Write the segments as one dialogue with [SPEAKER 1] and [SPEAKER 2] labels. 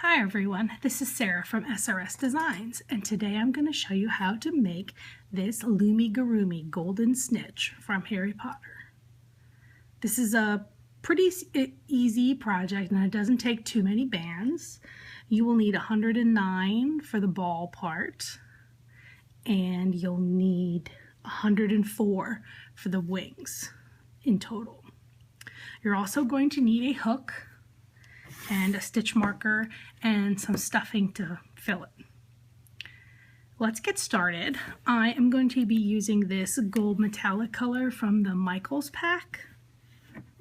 [SPEAKER 1] Hi everyone, this is Sarah from SRSDesigns, and today I'm going to show you how to make this Loomigurumi golden snitch from Harry Potter. This is a pretty easy project and it doesn't take too many bands. You will need 109 for the ball part and you'll need 104 for the wings in total. You're also going to need a hook and a stitch marker and some stuffing to fill it. Let's get started. I am going to be using this gold metallic color from the Michaels pack.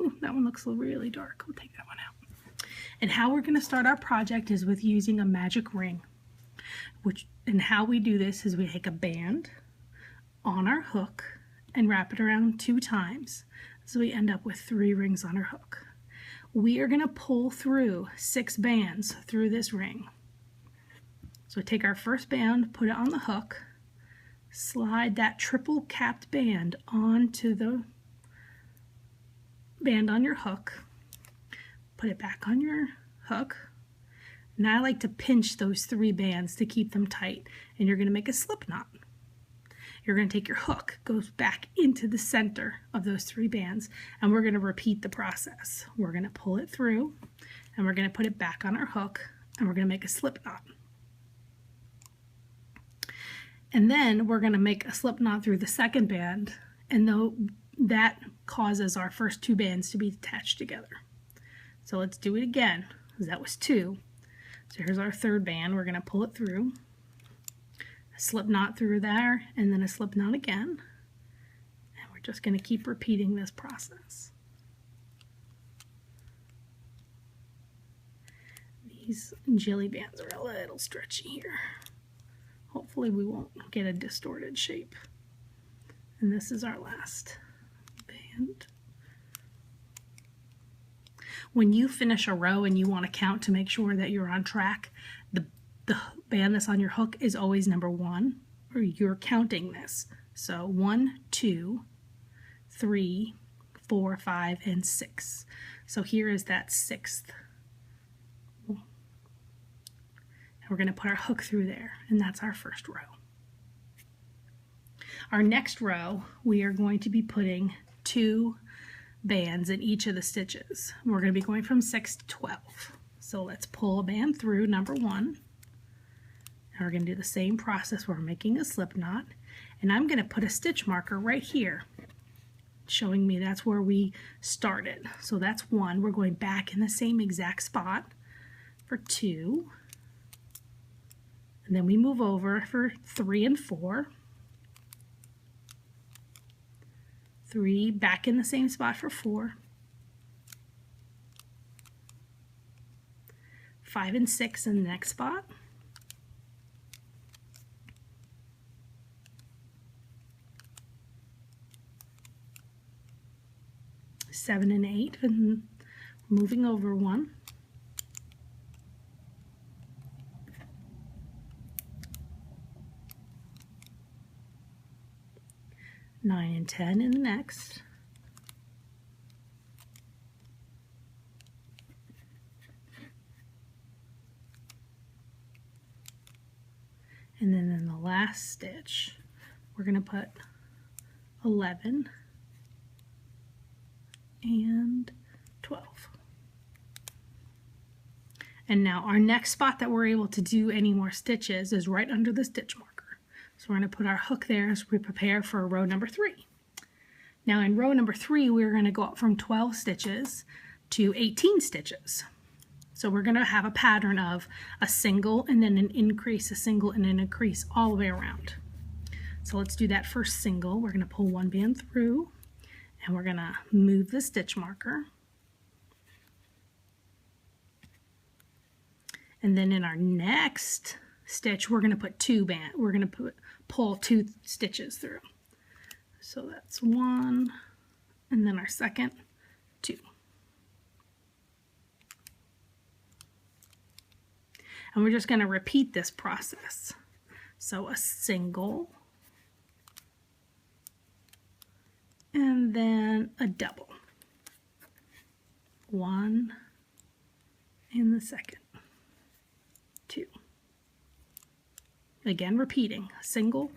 [SPEAKER 1] Ooh, that one looks really dark. We'll take that one out. And how we're going to start our project is with using a magic ring. And how we do this is we take a band on our hook and wrap it around 2 times. So we end up with 3 rings on our hook. We are going to pull through 6 bands through this ring. So take our first band, put it on the hook, slide that triple capped band onto the band on your hook, put it back on your hook. Now I like to pinch those 3 bands to keep them tight, and you're going to make a slip knot. You're going to take your hook, goes back into the center of those 3 bands, and we're going to repeat the process. We're going to pull it through, and we're going to put it back on our hook, and we're going to make a slip knot. And then we're going to make a slip knot through the second band, and that causes our first 2 bands to be attached together. So let's do it again, because that was 2. So here's our third band. We're going to pull it through, slip knot through there, and then a slip knot again, and we're just going to keep repeating this process. These jelly bands are a little stretchy here. Hopefully we won't get a distorted shape. And this is our last band. When you finish a row and you want to count to make sure that you're on track, the band that's on your hook is always number 1, or you're counting this. So 1, 2, 3, 4, 5, and 6. So here is that 6th. And we're going to put our hook through there, and that's our first row. Our next row, we are going to be putting 2 bands in each of the stitches. We're going to be going from 6 to 12. So let's pull a band through number 1. And we're going to do the same process. We're making a slip knot, and I'm going to put a stitch marker right here showing me that's where we started. So that's 1. We're going back in the same exact spot for 2, and then we move over for 3 and 4, 3, back in the same spot for 4, 5 and 6 in the next spot, 7 and 8, and moving over 1, 9 and 10 in the next, and then in the last stitch we're going to put 11 and 12. And now our next spot that we're able to do any more stitches is right under the stitch marker. So we're going to put our hook there as we prepare for row number 3. Now in row number 3 we're going to go up from 12 stitches to 18 stitches. So we're going to have a pattern of a single and then an increase, a single and an increase all the way around. So let's do that first single. We're going to pull 1 band through, and we're going to move the stitch marker. And then in our next stitch, we're going to put 2 band. We're going to pull 2 stitches through. So that's 1, and then our second 2. And we're just going to repeat this process. So a single, and then a double. 1 in the second. 2. Again, repeating, a single,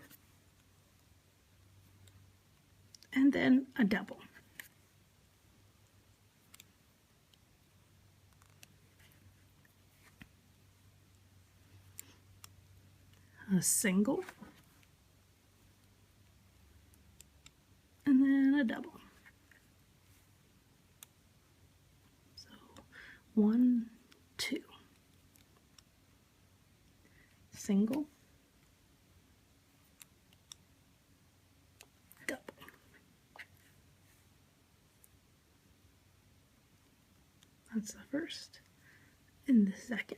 [SPEAKER 1] and then a double. A single, and then a double. So 1, 2, single, double. That's the first and the second.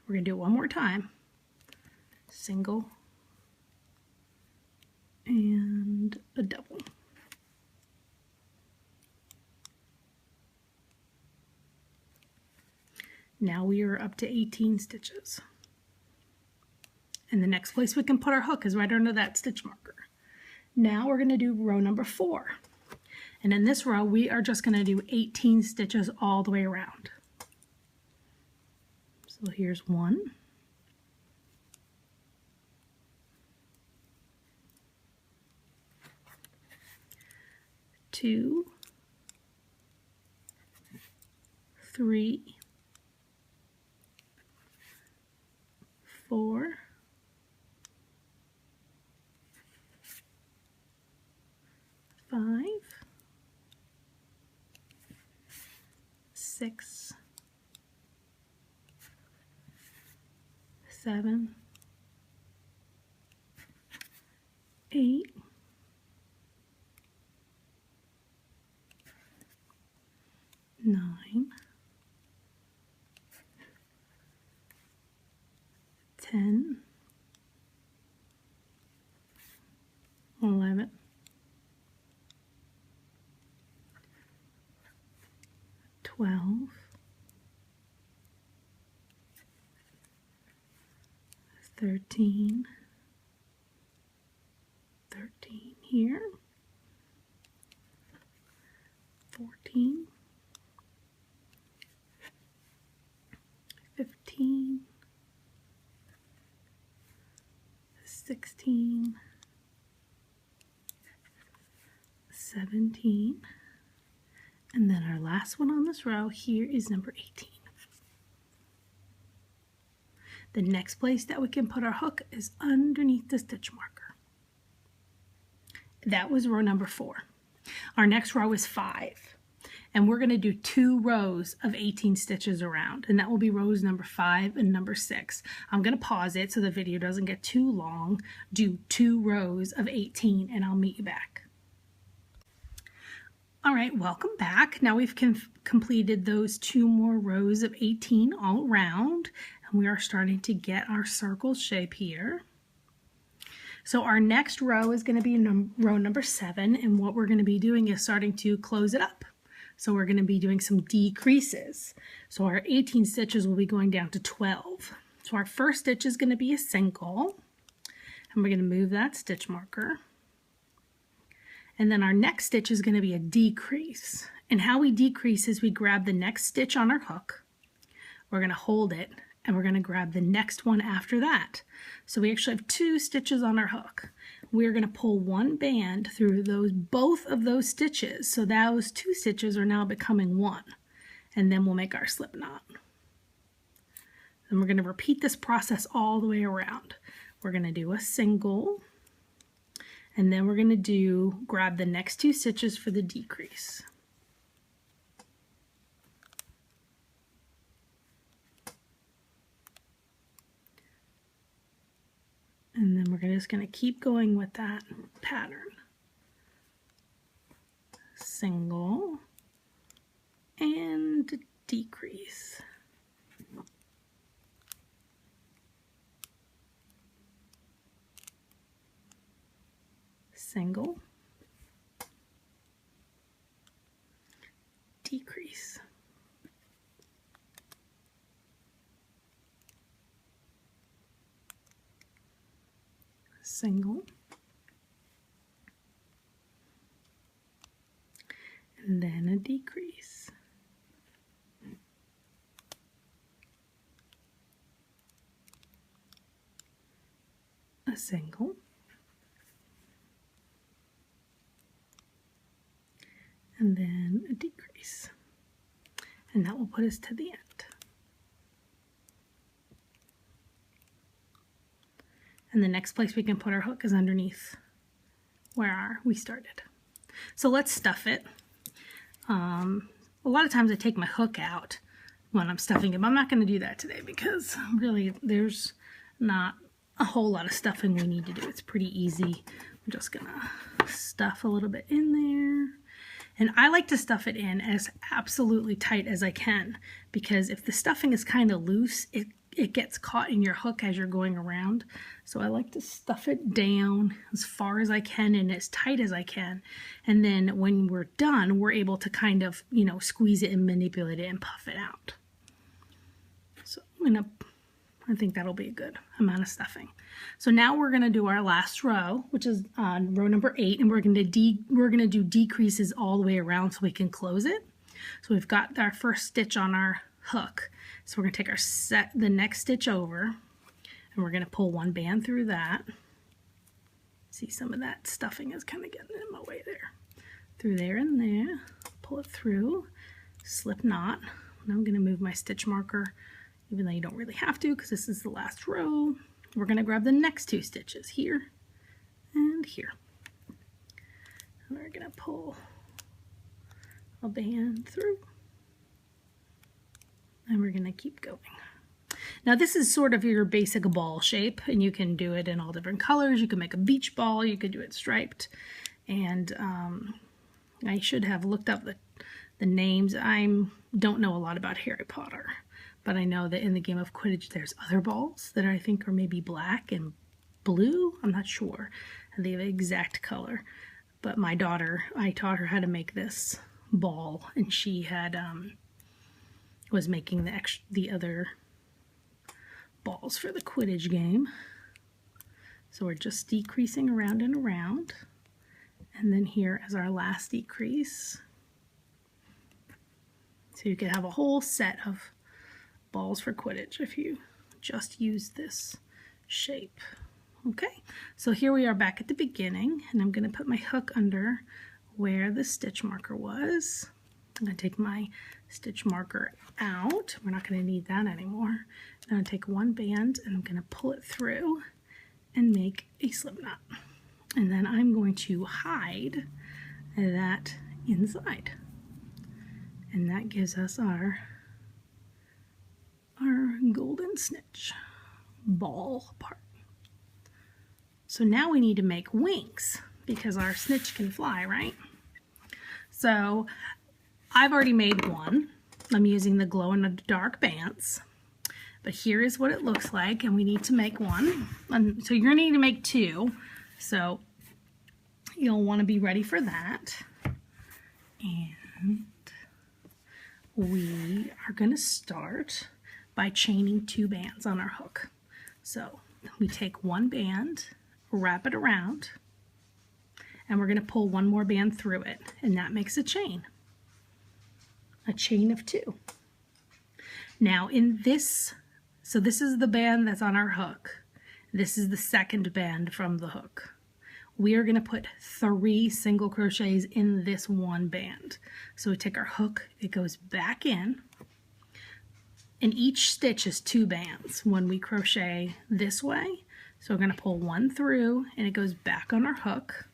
[SPEAKER 1] We're going to do it one more time. Single and a double. Now we are up to 18 stitches. And the next place we can put our hook is right under that stitch marker. Now we're going to do row number 4. And in this row we are just going to do 18 stitches all the way around. So here's 1. 2, 3, 4, 5, 6, 7, 8, 9, 10, 11, 12, 13 here, 14, 15, 16, 17, and then our last one on this row here is number 18. The next place that we can put our hook is underneath the stitch marker. That was row number 4. Our next row is 5. And we're going to do 2 rows of 18 stitches around, and that will be rows number 5 and number 6. I'm going to pause it so the video doesn't get too long. Do 2 rows of 18 and I'll meet you back. All right, welcome back. Now we've completed those 2 more rows of 18 all around, and we are starting to get our circle shape here. So our next row is going to be row number 7, and what we're going to be doing is starting to close it up. So we're going to be doing some decreases. So our 18 stitches will be going down to 12. So our first stitch is going to be a single, and we're going to move that stitch marker. And then our next stitch is going to be a decrease. And how we decrease is we grab the next stitch on our hook, we're going to hold it, and we're going to grab the next one after that. So we actually have 2 stitches on our hook. We're going to pull 1 band through both of those stitches, so those 2 stitches are now becoming 1, and then we'll make our slip knot. And we're going to repeat this process all the way around. We're going to do a single, and then we're going to grab the next 2 stitches for the decrease. And then we're just going to keep going with that pattern. Single and decrease. Single, decrease. Single, and then a decrease. a single, and then a decrease, and that will put us to the end. And the next place we can put our hook is underneath where we started. So let's stuff it. A lot of times I take my hook out when I'm stuffing it, but I'm not going to do that today because really there's not a whole lot of stuffing we need to do. It's pretty easy. I'm just going to stuff a little bit in there. And I like to stuff it in as absolutely tight as I can, because if the stuffing is kind of loose, it gets caught in your hook as you're going around. So I like to stuff it down as far as I can and as tight as I can. And then when we're done, we're able to kind of, you know, squeeze it and manipulate it and puff it out. So I think that'll be a good amount of stuffing. So now we're going to do our last row, which is on row number 8, and we're going to do decreases all the way around so we can close it. So we've got our first stitch on our hook. So we're going to take the next stitch over, and we're going to pull one band through that. See, some of that stuffing is kind of getting in my way there. Through there and there, pull it through, slip knot. And I'm going to move my stitch marker, even though you don't really have to because this is the last row. We're going to grab the next 2 stitches here and here. And we're going to pull a band through. And we're going to keep going. Now this is sort of your basic ball shape, and you can do it in all different colors. You can make a beach ball, you could do it striped. And I should have looked up the names. I don't know a lot about Harry Potter, but I know that in the game of Quidditch there's other balls that I think are maybe black and blue. I'm not sure the exact color. But my daughter, I taught her how to make this ball, and she had was making the other balls for the Quidditch game. So we're just decreasing around and around, and then here is our last decrease. So you could have a whole set of balls for Quidditch if you just use this shape. Okay, so here we are back at the beginning, and I'm going to put my hook under where the stitch marker was. I'm going to take my stitch marker out. We're not going to need that anymore. I'm going to take one band and I'm going to pull it through and make a slip knot. And then I'm going to hide that inside. And that gives us our golden snitch ball part. So now we need to make wings because our snitch can fly, right? So I've already made one. I'm using the glow in the dark bands, but here is what it looks like, and we need to make one. And so you're going to need to make 2, so you'll want to be ready for that. And we are going to start by chaining 2 bands on our hook. So we take one band, wrap it around, and we're going to pull one more band through it, and that makes a chain of 2. Now in this, so this is the band that's on our hook. This is the second band from the hook. We are going to put 3 single crochets in this one band. So we take our hook, it goes back in, and each stitch is 2 bands when we crochet this way. So we're going to pull one through and it goes back on our hook,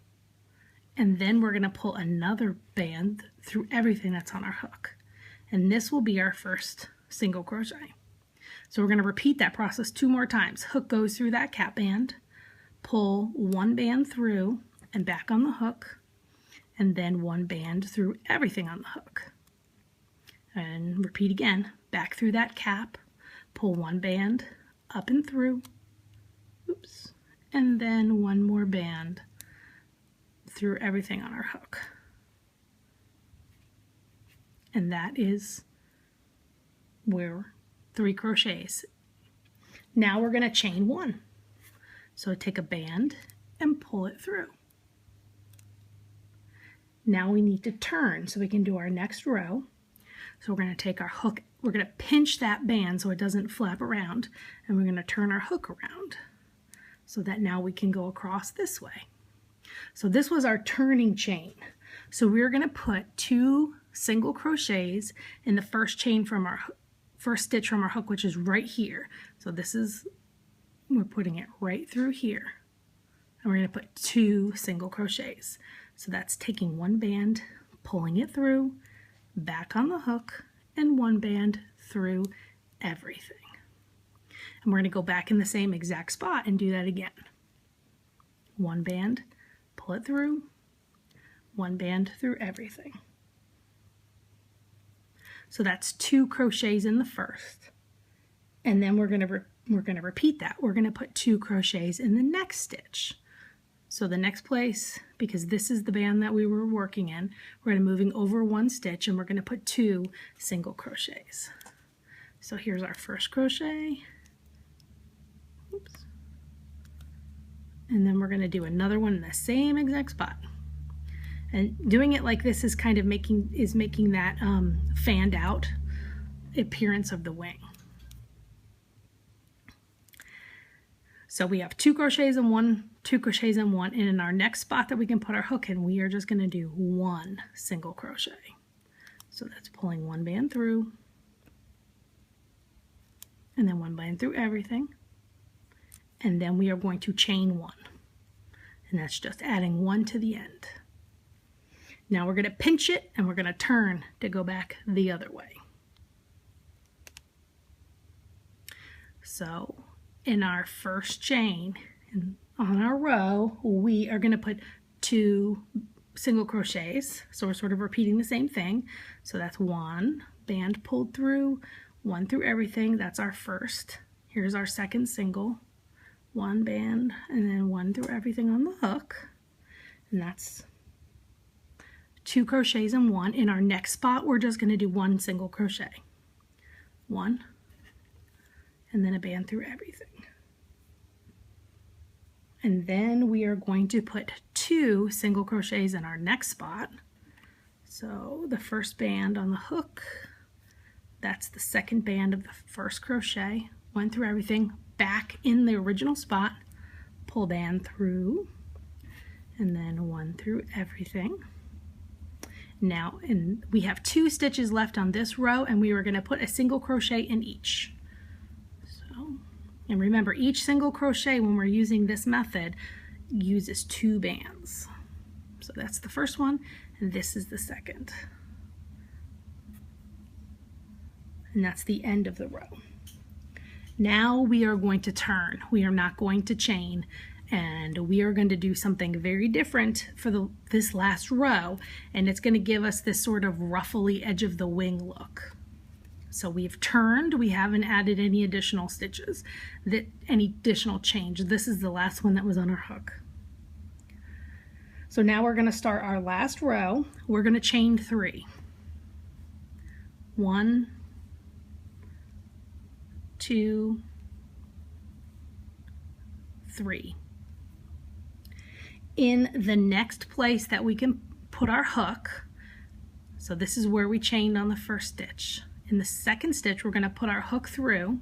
[SPEAKER 1] and then we're going to pull another band through everything that's on our hook. And this will be our first single crochet. So we're going to repeat that process 2 more times. Hook goes through that cap band, pull one band through and back on the hook, and then one band through everything on the hook. And repeat again, back through that cap, pull one band up and through, oops, and then one more band through everything on our hook. And that is where 3 crochets. Now we're going to chain 1. So take a band and pull it through. Now we need to turn so we can do our next row. So we're going to take our hook, we're going to pinch that band so it doesn't flap around, and we're going to turn our hook around. so that now we can go across this way. So this was our turning chain. So we're going to put 2 single crochets in the first chain from our first stitch from our hook, which is right here. So this is, we're putting it right through here. And we're going to put 2 single crochets. So that's taking 1 band, pulling it through, back on the hook, and 1 band through everything. And we're going to go back in the same exact spot and do that again. 1 band, pull it through, 1 band through everything. So that's 2 crochets in the first. And then we're going to repeat that. We're going to put 2 crochets in the next stitch. So the next place, because this is the band that we were working in, we're going to moving over 1 stitch and we're going to put 2 single crochets. So here's our first crochet. Oops. And then we're going to do another one in the same exact spot. And doing it like this is kind of making that fanned out appearance of the wing. So we have 2 crochets in 1, 2 crochets in 1, and in our next spot that we can put our hook in, we are just going to do 1 single crochet. So that's pulling 1 band through, and then 1 band through everything, and then we are going to chain 1, and that's just adding 1 to the end. Now we're going to pinch it and we're going to turn to go back the other way. So in our first chain on our row, we are going to put 2 single crochets. So we're sort of repeating the same thing. So that's 1 band pulled through, 1 through everything. That's our first. Here's our second single. 1 band and then 1 through everything on the hook. And that's 2 crochets in 1. In our next spot, we're just going to do 1 single crochet. 1, and then a band through everything. And then we are going to put 2 single crochets in our next spot. So the first band on the hook, that's the second band of the first crochet. 1 through everything, back in the original spot, pull band through, and then 1 through everything. Now, and we have 2 stitches left on this row, and we are going to put a single crochet in each. So, and remember, each single crochet when we're using this method uses 2 bands. So that's the first one, and this is the second. And that's the end of the row. Now we are going to turn. We are not going to chain. And we are going to do something very different for this last row, and it's going to give us this sort of ruffly edge of the wing look. So we've turned, we haven't added any additional stitches, any additional change. This is the last one that was on our hook. So now we're going to start our last row. We're going to chain 3. 1, 2, 3. In the next place that we can put our hook, so this is where we chained on the first stitch. In the second stitch, we're going to put our hook through,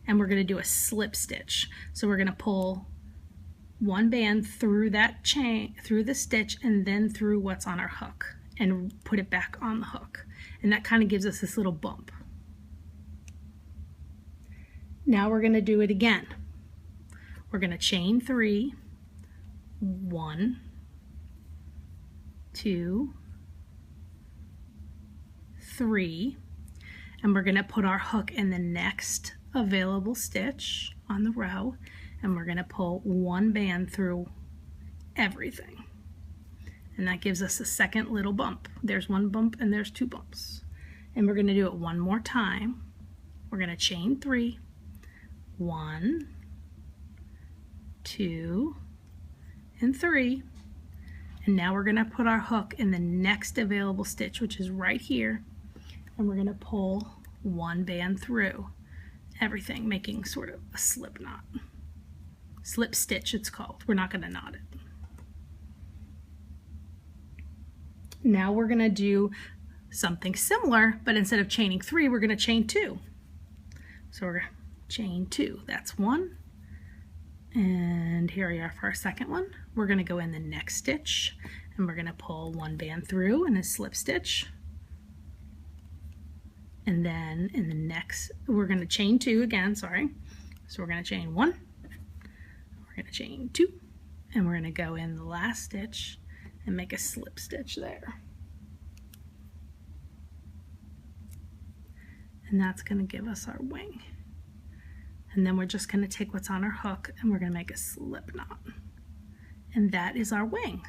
[SPEAKER 1] and we're going to do a slip stitch. So we're going to pull 1 band through that chain, through the stitch, and then through what's on our hook, and put it back on the hook. And that kind of gives us this little bump. Now we're going to do it again. We're going to chain 3. 1, 2, 3, and we're going to put our hook in the next available stitch on the row, and we're going to pull 1 band through everything, and that gives us a second little bump. There's 1 bump and there's 2 bumps, and we're going to do it one more time. We're going to chain 3, 1, 2, and 3, and now we're going to put our hook in the next available stitch, which is right here, and we're going to pull 1 band through everything, making sort of a slip knot. Slip stitch it's called. We're not going to knot it. Now we're going to do something similar, but instead of chaining 3, we're going to chain 2. So we're going to chain 2. That's 1 And here we are for our second one. We're going to go in the next stitch and we're going to pull one band through in a slip stitch. And then in the next, we're going to chain 2 again, sorry. So we're going to chain 1, we're going to chain 2, and we're going to go in the last stitch and make a slip stitch there. And that's going to give us our wing. And then we're just going to take what's on our hook and we're going to make a slip knot. And that is our wing.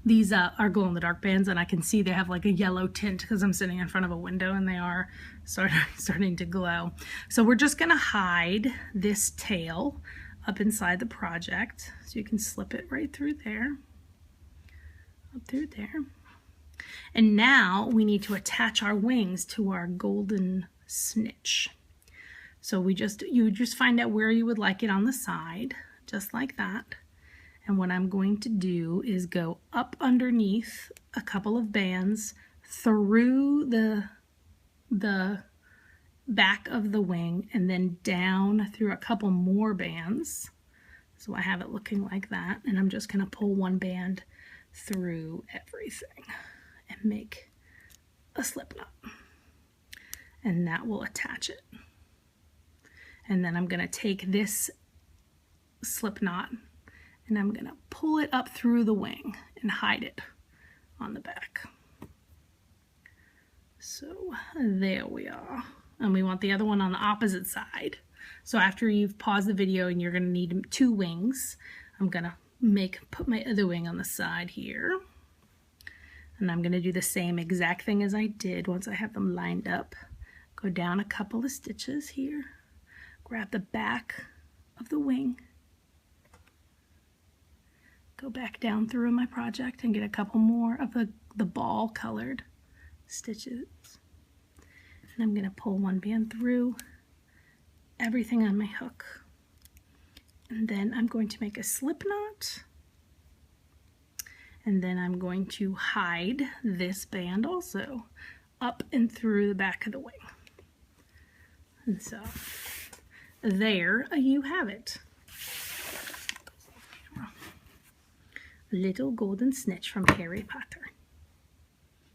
[SPEAKER 1] These are glow-in-the-dark bands, and I can see they have like a yellow tint because I'm sitting in front of a window and they are starting to glow. So we're just going to hide this tail up inside the project. So you can slip it right through there, up through there. And now we need to attach our wings to our golden snitch. So you just find out where you would like it on the side, just like that. And what I'm going to do is go up underneath a couple of bands through the back of the wing and then down through a couple more bands. So I have it looking like that, and I'm just going to pull one band through everything and make a slip knot. And that will attach it. And then I'm going to take this slip knot and I'm going to pull it up through the wing and hide it on the back. So there we are. And we want the other one on the opposite side. So after you've paused the video and you're going to need 2 wings, I'm going to put my other wing on the side here. And I'm going to do the same exact thing as I did once I have them lined up. Go down a couple of stitches here. Grab the back of the wing. Go back down through my project and get a couple more of the ball colored stitches. And I'm going to pull one band through everything on my hook. And then I'm going to make a slip knot. And then I'm going to hide this band also up and through the back of the wing. And so there you have it. Little golden snitch from Harry Potter.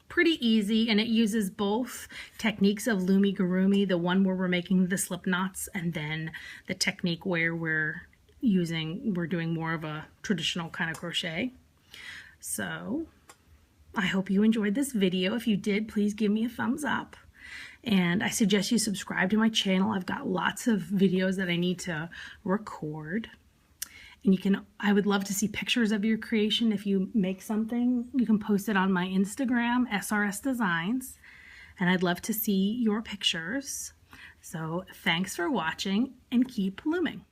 [SPEAKER 1] Pretty easy, and it uses both techniques of Loomigurumi, the one where we're making the slip knots, and then the technique where we're doing more of a traditional kind of crochet. So I hope you enjoyed this video. If you did, please give me a thumbs up. And I suggest you subscribe to my channel. I've got lots of videos that I need to record. And I would love to see pictures of your creation. If you make something, you can post it on my Instagram, SRSDesigns. And I'd love to see your pictures. So thanks for watching and keep looming.